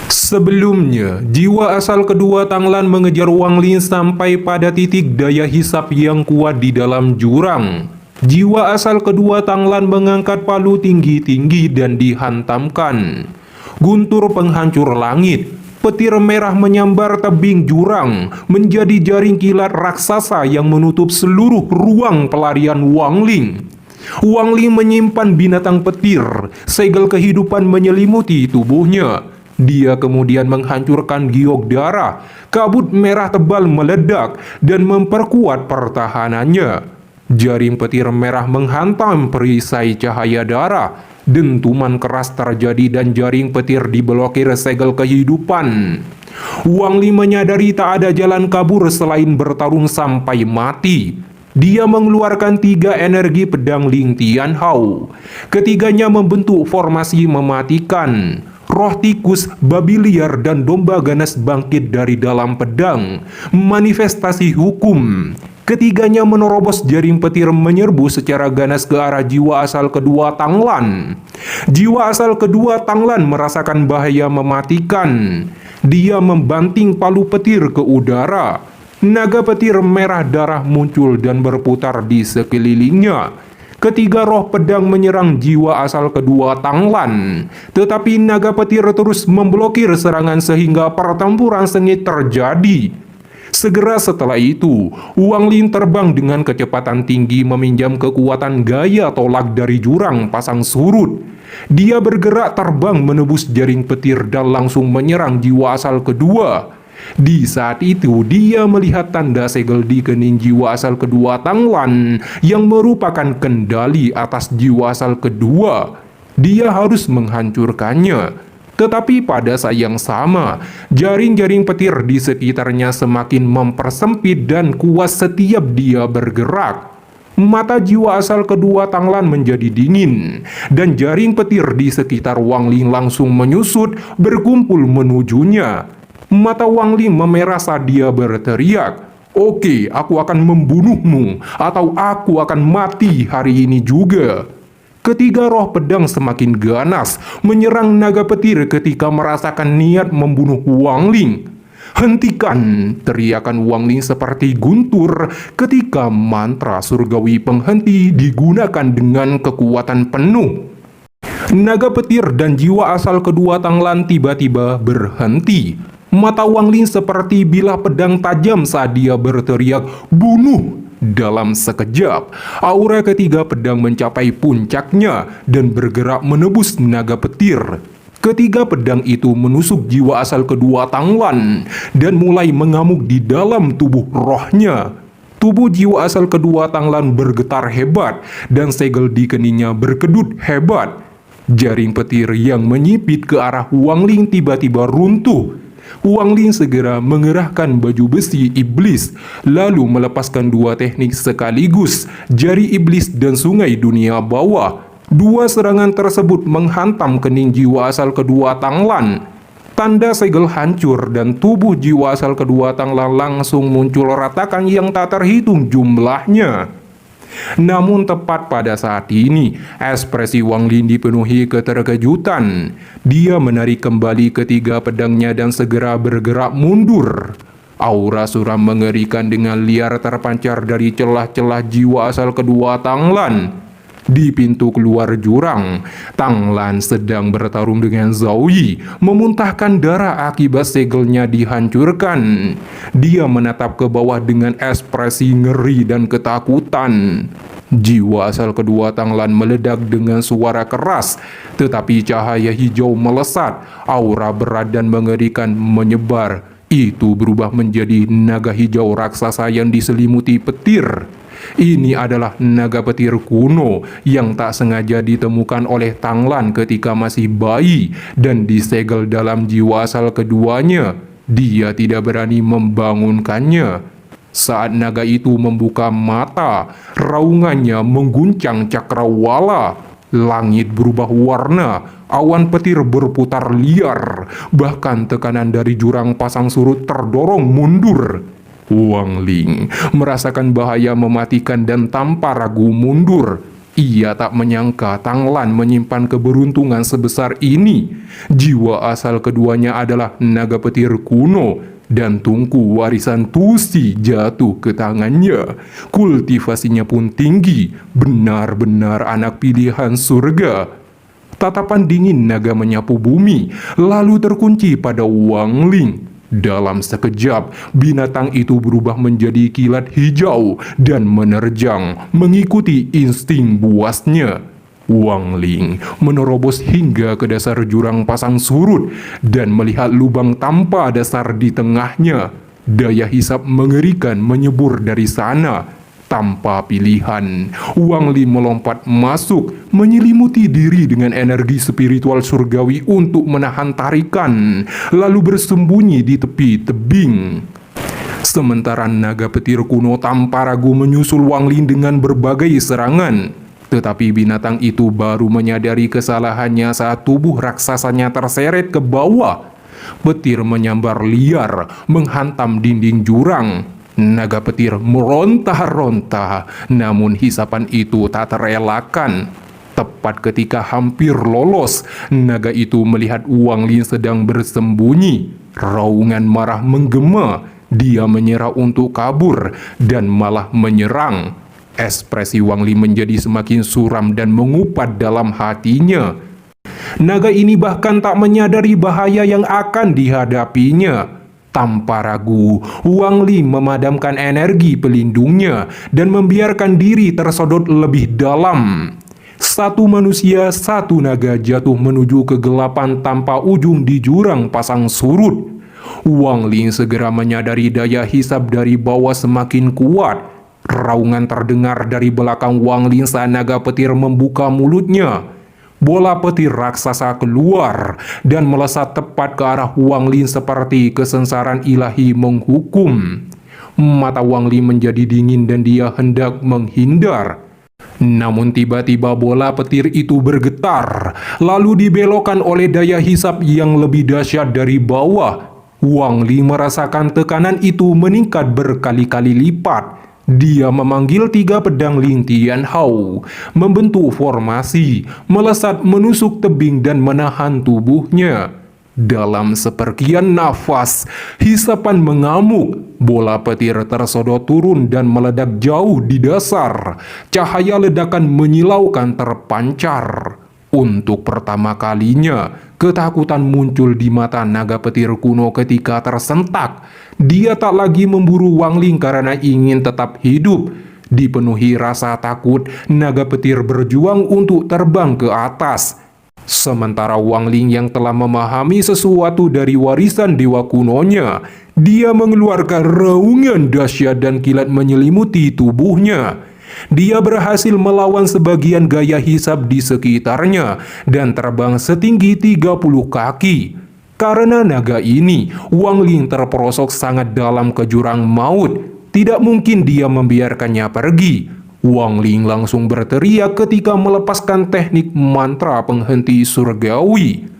Sebelumnya, jiwa asal kedua Tanglan mengejar Wang Lin sampai pada titik daya hisap yang kuat di dalam jurang. Jiwa asal kedua Tanglan mengangkat palu tinggi-tinggi dan dihantamkan. Guntur penghancur langit, petir merah menyambar tebing jurang, menjadi jaring kilat raksasa yang menutup seluruh ruang pelarian Wang Ling. Wang Ling menyimpan binatang petir, segel kehidupan menyelimuti tubuhnya. Dia kemudian menghancurkan giok darah, kabut merah tebal meledak dan memperkuat pertahanannya. Jaring petir merah menghantam perisai cahaya darah, dentuman keras terjadi dan jaring petir diblokir segel kehidupan. Wang Li menyadari tak ada jalan kabur selain bertarung sampai mati. Dia mengeluarkan 3 energi pedang Ling Tianhao. Ketiganya membentuk formasi mematikan. Roh tikus, babi liar, dan domba ganas bangkit dari dalam pedang. Manifestasi hukum. Ketiganya menerobos jaring petir menyerbu secara ganas ke arah jiwa asal kedua Tanglan. Jiwa asal kedua Tanglan merasakan bahaya mematikan. Dia membanting palu petir ke udara. Naga petir merah darah muncul dan berputar di sekelilingnya. Ketiga roh pedang menyerang jiwa asal kedua Tanglan, tetapi naga petir terus memblokir serangan sehingga pertempuran sengit terjadi. Segera setelah itu, Wang Lin terbang dengan kecepatan tinggi meminjam kekuatan gaya tolak dari jurang pasang surut. Dia bergerak terbang menebus jaring petir dan langsung menyerang jiwa asal kedua. Di saat itu, dia melihat tanda segel di kening jiwa asal kedua Tanglan yang merupakan kendali atas jiwa asal kedua. Dia harus menghancurkannya. Tetapi pada saat yang sama, jaring-jaring petir di sekitarnya semakin mempersempit dan kuat setiap dia bergerak. Mata jiwa asal kedua Tanglan menjadi dingin, dan jaring petir di sekitar Wang Ling langsung menyusut berkumpul menujunya. Mata Wang Ling memerah saat dia berteriak, "Oke, aku akan membunuhmu, atau aku akan mati hari ini juga." Ketiga roh pedang semakin ganas, menyerang naga petir ketika merasakan niat membunuh Wang Ling. "Hentikan!" teriakan Wang Ling seperti guntur ketika mantra surgawi penghenti digunakan dengan kekuatan penuh. Naga petir dan jiwa asal kedua Tanglan tiba-tiba berhenti. Mata Wang Ling seperti bilah pedang tajam saat dia berteriak, "Bunuh!" Dalam sekejap, aura ketiga pedang mencapai puncaknya dan bergerak menebus naga petir. Ketiga pedang itu menusuk jiwa asal kedua Tanglan dan mulai mengamuk di dalam tubuh rohnya. Tubuh jiwa asal kedua Tanglan bergetar hebat dan segel di keningnya berkedut hebat. Jaring petir yang menyipit ke arah Wang Ling tiba-tiba runtuh. Wang Ling segera mengerahkan baju besi iblis, lalu melepaskan 2 teknik sekaligus, jari iblis dan sungai dunia bawah. 2 serangan tersebut menghantam kening jiwa asal kedua Tanglan. Tanda segel hancur dan tubuh jiwa asal kedua Tanglan langsung muncul ratakan yang tak terhitung jumlahnya. Namun tepat pada saat ini, ekspresi Wang Lin dipenuhi keterkejutan. Dia menarik kembali ketiga pedangnya dan segera bergerak mundur. Aura suram mengerikan dengan liar terpancar dari celah-celah jiwa asal kedua Tanglan. Di pintu keluar jurang, Tanglan sedang bertarung dengan Zhao Yi, memuntahkan darah akibat segelnya dihancurkan. Dia menatap ke bawah dengan ekspresi ngeri dan ketakutan. Jiwa asal kedua Tanglan meledak dengan suara keras, tetapi cahaya hijau melesat, aura berat dan mengerikan menyebar. Itu berubah menjadi naga hijau raksasa yang diselimuti petir. Ini adalah naga petir kuno yang tak sengaja ditemukan oleh Tanglan ketika masih bayi dan disegel dalam jiwa asal keduanya. Dia tidak berani membangunkannya. Saat naga itu membuka mata, raungannya mengguncang cakrawala. Langit berubah warna, awan petir berputar liar, bahkan tekanan dari jurang pasang surut terdorong mundur. Wang Ling merasakan bahaya mematikan dan tanpa ragu mundur. Ia tak menyangka Tanglan menyimpan keberuntungan sebesar ini. Jiwa asal keduanya adalah naga petir kuno, dan tungku warisan Tusi jatuh ke tangannya. Kultivasinya pun tinggi, benar-benar anak pilihan surga. Tatapan dingin naga menyapu bumi, lalu terkunci pada Wang Ling. Dalam sekejap, binatang itu berubah menjadi kilat hijau dan menerjang, mengikuti insting buasnya. Wang Ling menerobos hingga ke dasar jurang pasang surut dan melihat lubang tanpa dasar di tengahnya. Daya hisap mengerikan menyebur dari sana. Tanpa pilihan, Wang Ling melompat masuk, menyelimuti diri dengan energi spiritual surgawi untuk menahan tarikan, lalu bersembunyi di tepi tebing. Sementara naga petir kuno tanpa ragu menyusul Wang Ling dengan berbagai serangan. Tetapi binatang itu baru menyadari kesalahannya saat tubuh raksasanya terseret ke bawah. Petir menyambar liar, menghantam dinding jurang. Naga petir meronta-ronta, namun hisapan itu tak terelakkan. Tepat ketika hampir lolos, naga itu melihat Wang Ling sedang bersembunyi. Raungan marah menggema, dia menyerah untuk kabur dan malah menyerang. Ekspresi Wang Ling menjadi semakin suram dan mengupat dalam hatinya. Naga ini bahkan tak menyadari bahaya yang akan dihadapinya. Tanpa ragu, Wang Ling memadamkan energi pelindungnya dan membiarkan diri tersodot lebih dalam. Satu manusia, satu naga jatuh menuju kegelapan tanpa ujung di jurang pasang surut. Wang Ling segera menyadari daya hisap dari bawah semakin kuat. Raungan terdengar dari belakang Wang Ling saat naga petir membuka mulutnya. Bola petir raksasa keluar dan melesat tepat ke arah Wang Ling seperti kesengsaraan ilahi menghukum. Mata Wang Ling menjadi dingin dan dia hendak menghindar. Namun tiba-tiba bola petir itu bergetar, lalu dibelokkan oleh daya hisap yang lebih dahsyat dari bawah. Wang Ling merasakan tekanan itu meningkat berkali-kali lipat. Dia memanggil 3 pedang Ling Tian Hao, membentuk formasi, melesat menusuk tebing dan menahan tubuhnya. Dalam sepergian nafas, hisapan mengamuk, bola petir tersodot turun dan meledak jauh di dasar. Cahaya ledakan menyilaukan terpancar. Untuk pertama kalinya, ketakutan muncul di mata naga petir kuno ketika tersentak. Dia tak lagi memburu Wang Ling karena ingin tetap hidup. Dipenuhi rasa takut, naga petir berjuang untuk terbang ke atas. Sementara Wang Ling yang telah memahami sesuatu dari warisan dewa kunonya, dia mengeluarkan raungan dahsyat dan kilat menyelimuti tubuhnya. Dia berhasil melawan sebagian gaya hisap di sekitarnya dan terbang setinggi 30 kaki. Karena naga ini, Wang Ling terperosok sangat dalam ke jurang maut. Tidak mungkin dia membiarkannya pergi. Wang Ling langsung berteriak ketika melepaskan teknik mantra penghenti surgawi.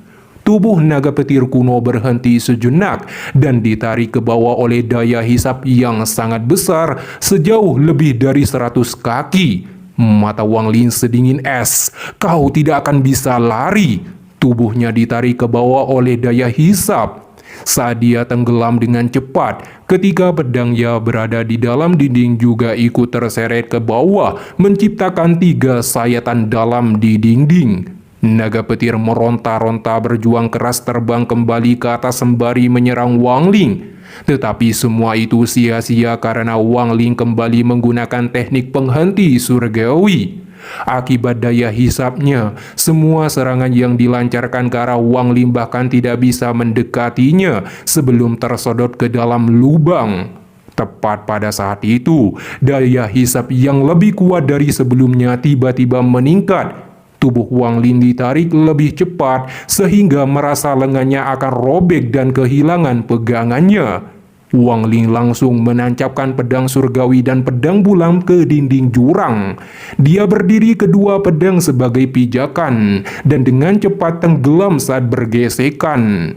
Tubuh naga petir kuno berhenti sejenak dan ditarik ke bawah oleh daya hisap yang sangat besar sejauh lebih dari 100 kaki. Mata Wang Ling sedingin es. Kau tidak akan bisa lari. Tubuhnya ditarik ke bawah oleh daya hisap. Saat dia tenggelam dengan cepat, ketika pedangnya berada di dalam dinding juga ikut terseret ke bawah, menciptakan 3 sayatan dalam di dinding. Naga petir meronta-ronta berjuang keras terbang kembali ke atas sembari menyerang Wang Ling. Tetapi semua itu sia-sia karena Wang Ling kembali menggunakan teknik penghenti surgawi. Akibat daya hisapnya, semua serangan yang dilancarkan ke arah Wang Ling bahkan tidak bisa mendekatinya sebelum tersodot ke dalam lubang. Tepat pada saat itu, daya hisap yang lebih kuat dari sebelumnya tiba-tiba meningkat. Tubuh Wang Ling ditarik lebih cepat sehingga merasa lengannya akan robek dan kehilangan pegangannya. Wang Ling langsung menancapkan pedang surgawi dan pedang bulam ke dinding jurang. Dia berdiri kedua pedang sebagai pijakan dan dengan cepat tenggelam saat bergesekan.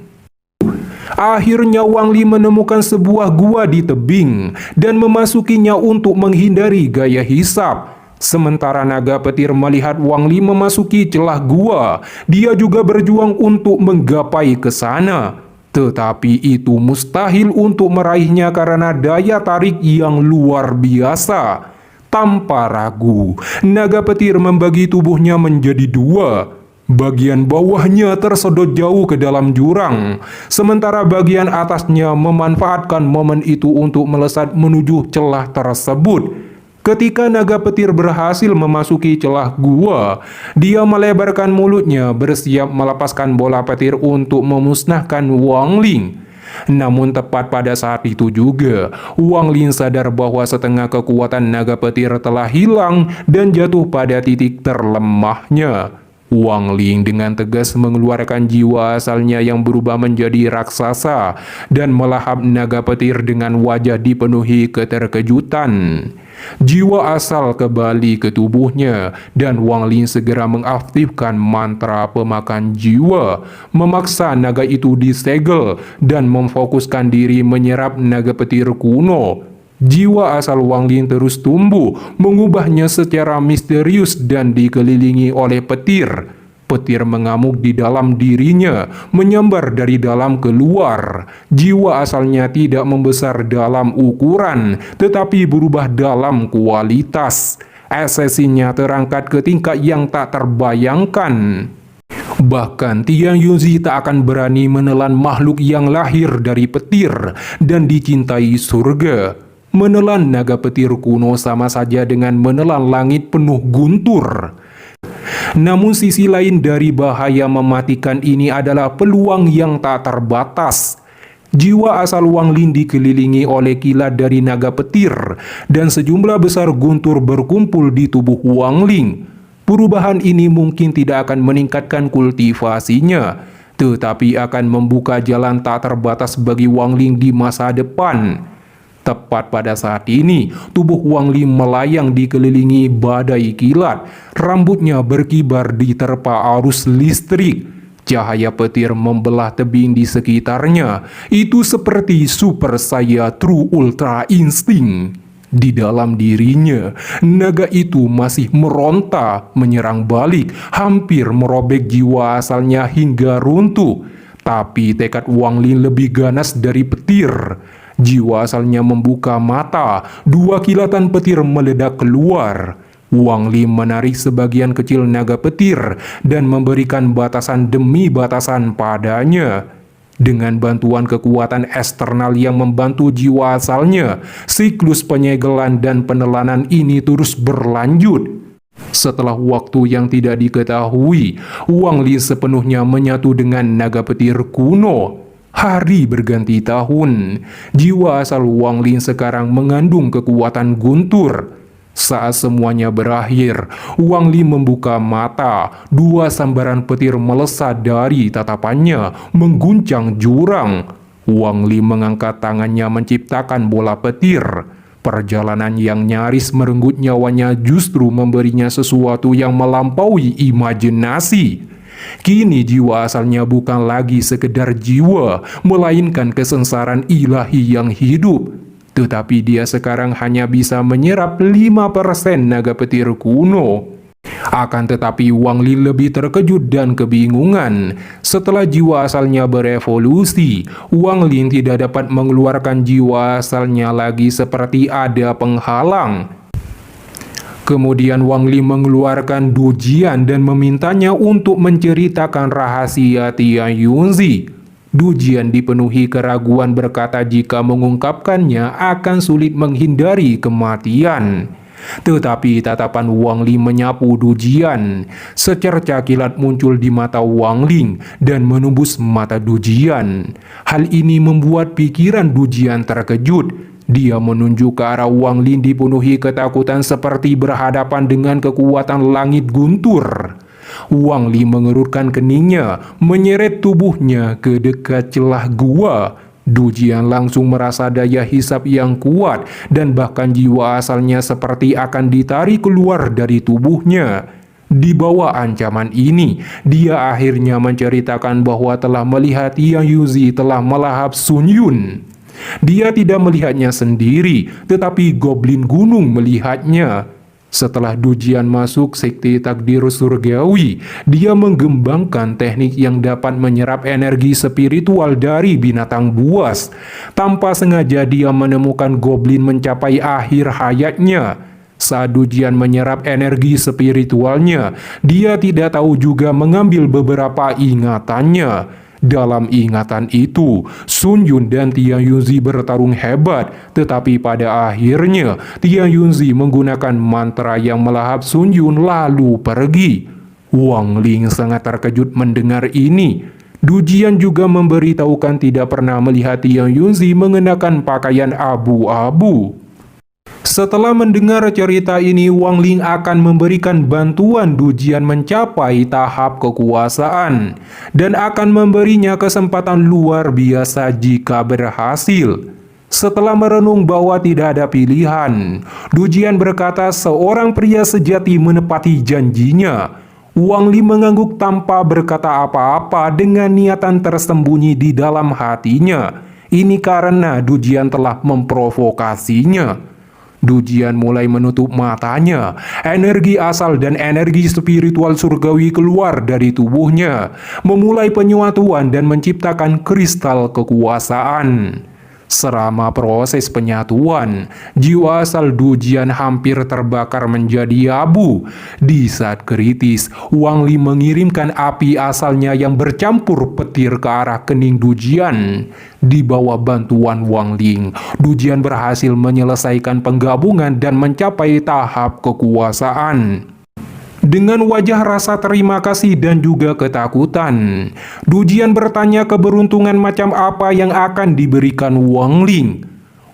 Akhirnya Wang Ling menemukan sebuah gua di tebing dan memasukinya untuk menghindari gaya hisap. Sementara naga petir melihat Wang Li memasuki celah gua, dia juga berjuang untuk menggapai ke sana. Tetapi itu mustahil untuk meraihnya karena daya tarik yang luar biasa. Tanpa ragu, naga petir membagi tubuhnya menjadi dua. Bagian bawahnya tersedot jauh ke dalam jurang, sementara bagian atasnya memanfaatkan momen itu untuk melesat menuju celah tersebut. Ketika naga petir berhasil memasuki celah gua, dia melebarkan mulutnya bersiap melepaskan bola petir untuk memusnahkan Wang Ling. Namun tepat pada saat itu juga, Wang Ling sadar bahwa setengah kekuatan naga petir telah hilang dan jatuh pada titik terlemahnya. Wang Ling dengan tegas mengeluarkan jiwa asalnya yang berubah menjadi raksasa dan melahap naga petir dengan wajah dipenuhi keterkejutan. Jiwa asal kembali ke tubuhnya dan Wang Ling segera mengaktifkan mantra pemakan jiwa, memaksa naga itu disegel dan memfokuskan diri menyerap naga petir kuno. Jiwa asal Wang Ling terus tumbuh, mengubahnya secara misterius dan dikelilingi oleh petir. Petir mengamuk di dalam dirinya, menyambar dari dalam keluar. Jiwa asalnya tidak membesar dalam ukuran, tetapi berubah dalam kualitas. Esensinya terangkat ke tingkat yang tak terbayangkan. Bahkan Tian Yuzi tak akan berani menelan makhluk yang lahir dari petir dan dicintai surga. Menelan naga petir kuno sama saja dengan menelan langit penuh guntur. Namun sisi lain dari bahaya mematikan ini adalah peluang yang tak terbatas. Jiwa asal Wang Ling dikelilingi oleh kilat dari naga petir dan sejumlah besar guntur berkumpul di tubuh Wang Ling. Perubahan ini mungkin tidak akan meningkatkan kultivasinya, tetapi akan membuka jalan tak terbatas bagi Wang Ling di masa depan. Tepat pada saat ini, tubuh Wang Li melayang dikelilingi badai kilat. Rambutnya berkibar diterpa arus listrik. Cahaya petir membelah tebing di sekitarnya. Itu seperti super saya True Ultra Instinct. Di dalam dirinya, naga itu masih meronta, menyerang balik, hampir merobek jiwa asalnya hingga runtuh. Tapi tekad Wang Li lebih ganas dari petir. Jiwa asalnya membuka mata, dua kilatan petir meledak keluar. Wang Li menarik sebagian kecil naga petir dan memberikan batasan demi batasan padanya. Dengan bantuan kekuatan eksternal yang membantu jiwa asalnya, siklus penyegelan dan penelanan ini terus berlanjut. Setelah waktu yang tidak diketahui, Wang Li sepenuhnya menyatu dengan naga petir kuno. Hari berganti tahun, jiwa asal Wang Ling sekarang mengandung kekuatan guntur. Saat semuanya berakhir, Wang Ling membuka mata. Dua sambaran petir melesat dari tatapannya, mengguncang jurang. Wang Ling mengangkat tangannya menciptakan bola petir. Perjalanan yang nyaris merenggut nyawanya justru memberinya sesuatu yang melampaui imajinasi. Kini jiwa asalnya bukan lagi sekedar jiwa, melainkan kesengsaraan ilahi yang hidup. Tetapi dia sekarang hanya bisa menyerap 5% naga petir kuno. Akan tetapi Wang Li lebih terkejut dan kebingungan. Setelah jiwa asalnya berevolusi, Wang Li tidak dapat mengeluarkan jiwa asalnya lagi seperti ada penghalang. Kemudian Wang Li mengeluarkan Dujian dan memintanya untuk menceritakan rahasia Tian Yuzi. Dujian dipenuhi keraguan berkata jika mengungkapkannya akan sulit menghindari kematian. Tetapi tatapan Wang Li menyapu Dujian. Secerca kilat muncul di mata Wang Ling dan menembus mata Dujian. Hal ini membuat pikiran Dujian terkejut. Dia menunjuk ke arah Wang Ling dipenuhi ketakutan seperti berhadapan dengan kekuatan langit guntur. Wang Ling mengerutkan keningnya, menyeret tubuhnya ke dekat celah gua. Dujian langsung merasa daya hisap yang kuat dan bahkan jiwa asalnya seperti akan ditarik keluar dari tubuhnya. Di bawah ancaman ini, dia akhirnya menceritakan bahwa telah melihat Tian Yuzi telah melahap Sun Yun. Dia tidak melihatnya sendiri, tetapi Goblin Gunung melihatnya. Setelah Dujian masuk sekte takdir surgawi, dia mengembangkan teknik yang dapat menyerap energi spiritual dari binatang buas. Tanpa sengaja dia menemukan goblin mencapai akhir hayatnya. Saat Dujian menyerap energi spiritualnya, dia tidak tahu juga mengambil beberapa ingatannya. Dalam ingatan itu, Sun Yun dan Tian Yunzi bertarung hebat, tetapi pada akhirnya Tian Yunzi menggunakan mantra yang melahap Sun Yun lalu pergi. Wang Ling sangat terkejut mendengar ini. Dujian juga memberitahukan tidak pernah melihat Tian Yunzi mengenakan pakaian abu-abu. Setelah mendengar cerita ini, Wang Ling akan memberikan bantuan Dujian mencapai tahap kekuasaan dan akan memberinya kesempatan luar biasa jika berhasil. Setelah merenung bahwa tidak ada pilihan, Dujian berkata seorang pria sejati menepati janjinya. Wang Ling mengangguk tanpa berkata apa-apa dengan niatan tersembunyi di dalam hatinya. Ini karena Dujian telah memprovokasinya. Dujian mulai menutup matanya. Energi asal dan energi spiritual surgawi keluar dari tubuhnya, memulai penyatuan dan menciptakan kristal kekuasaan. Selama proses penyatuan, jiwa asal Dujian hampir terbakar menjadi abu. Di saat kritis, Wang Li mengirimkan api asalnya yang bercampur petir ke arah kening Dujian. Di bawah bantuan Wang Ling, Dujian berhasil menyelesaikan penggabungan dan mencapai tahap kekuasaan. Dengan wajah rasa terima kasih dan juga ketakutan, Dujian bertanya keberuntungan macam apa yang akan diberikan Wang Ling.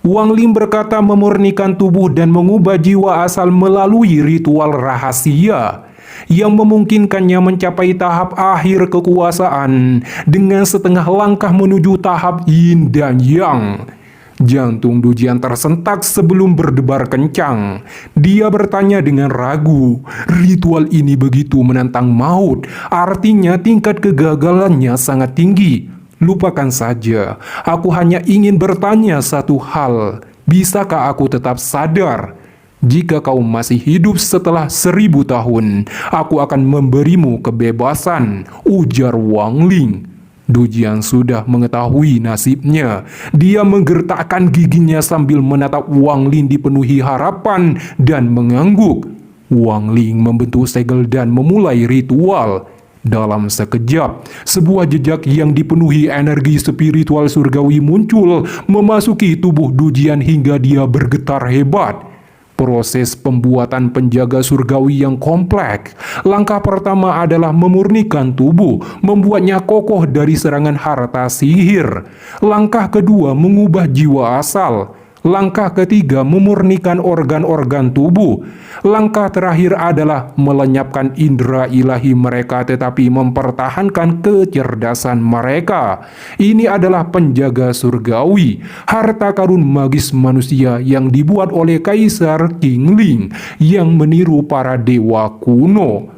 Wang Ling berkata memurnikan tubuh dan mengubah jiwa asal melalui ritual rahasia yang memungkinkannya mencapai tahap akhir kekuasaan dengan setengah langkah menuju tahap Yin dan Yang. Jantung Dujian tersentak sebelum berdebar kencang. Dia bertanya dengan ragu, ritual ini begitu menantang maut, artinya tingkat kegagalannya sangat tinggi. Lupakan saja, aku hanya ingin bertanya satu hal, bisakah aku tetap sadar? Jika kau masih hidup setelah 1000 tahun, aku akan memberimu kebebasan, ujar Wang Ling. Dujian sudah mengetahui nasibnya. Dia menggertakkan giginya sambil menatap Wang Ling dipenuhi harapan dan mengangguk. Wang Ling membentuk segel dan memulai ritual. Dalam sekejap, sebuah jejak yang dipenuhi energi spiritual surgawi muncul, memasuki tubuh Dujian hingga dia bergetar hebat. Proses pembuatan penjaga surgawi yang kompleks. Langkah pertama adalah memurnikan tubuh, membuatnya kokoh dari serangan harta sihir. Langkah kedua mengubah jiwa asal. Langkah ketiga memurnikan organ-organ tubuh. Langkah terakhir adalah melenyapkan indera ilahi mereka tetapi mempertahankan kecerdasan mereka. Ini adalah penjaga surgawi, harta karun magis manusia yang dibuat oleh Kaisar King Ling yang meniru para dewa kuno.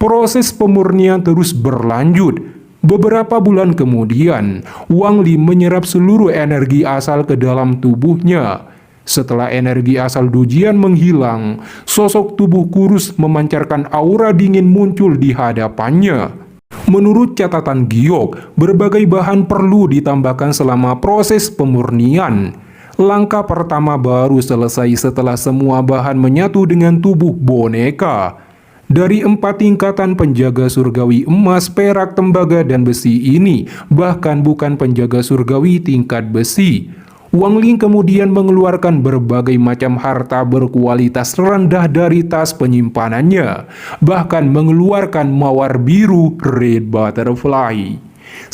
Proses pemurnian terus berlanjut. Beberapa bulan kemudian, Wang Li menyerap seluruh energi asal ke dalam tubuhnya. Setelah energi asal Dujian menghilang, sosok tubuh kurus memancarkan aura dingin muncul di hadapannya. Menurut catatan Giok, berbagai bahan perlu ditambahkan selama proses pemurnian. Langkah pertama baru selesai setelah semua bahan menyatu dengan tubuh boneka. Dari 4 tingkatan penjaga surgawi emas, perak, tembaga, dan besi ini, bahkan bukan penjaga surgawi tingkat besi. Wang Ling kemudian mengeluarkan berbagai macam harta berkualitas rendah dari tas penyimpanannya, bahkan mengeluarkan mawar biru Red Butterfly.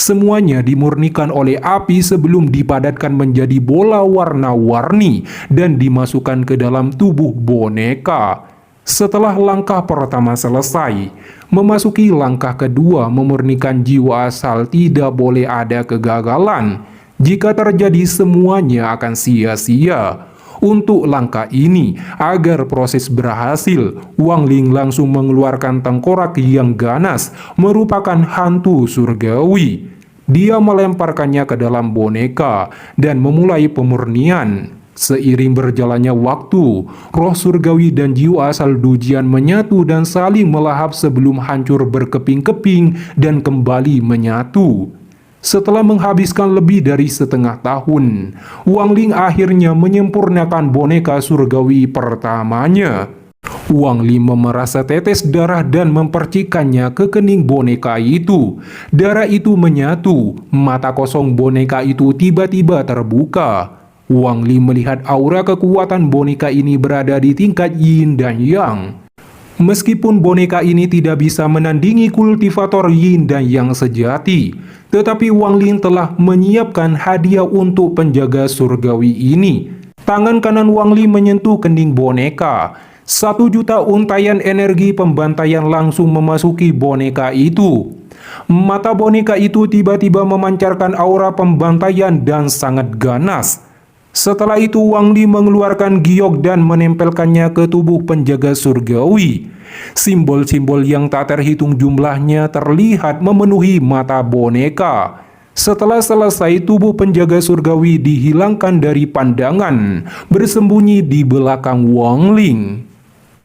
Semuanya dimurnikan oleh api sebelum dipadatkan menjadi bola warna-warni dan dimasukkan ke dalam tubuh boneka. Setelah langkah pertama selesai, memasuki langkah kedua memurnikan jiwa asal tidak boleh ada kegagalan. Jika terjadi semuanya akan sia-sia. Untuk langkah ini, agar proses berhasil, Wang Ling langsung mengeluarkan tengkorak yang ganas, merupakan hantu surgawi. Dia melemparkannya ke dalam boneka dan memulai pemurnian. Seiring berjalannya waktu, roh surgawi dan jiwa asal Dujian menyatu dan saling melahap sebelum hancur berkeping-keping dan kembali menyatu. Setelah menghabiskan lebih dari setengah tahun, Wang Ling akhirnya menyempurnakan boneka surgawi pertamanya. Wang Ling memerasa tetes darah dan mempercikannya ke kening boneka itu. Darah itu menyatu, mata kosong boneka itu tiba-tiba terbuka. Wang Ling melihat aura kekuatan boneka ini berada di tingkat yin dan yang. Meskipun boneka ini tidak bisa menandingi kultivator yin dan yang sejati, tetapi Wang Ling telah menyiapkan hadiah untuk penjaga surgawi ini. Tangan kanan Wang Ling menyentuh kening boneka. 1 juta untayan energi pembantaian langsung memasuki boneka itu. Mata boneka itu tiba-tiba memancarkan aura pembantaian dan sangat ganas. Setelah itu Wang Ling mengeluarkan giok dan menempelkannya ke tubuh penjaga surgawi. Simbol-simbol yang tak terhitung jumlahnya terlihat memenuhi mata boneka. Setelah selesai, tubuh penjaga surgawi dihilangkan dari pandangan, bersembunyi di belakang Wang Ling.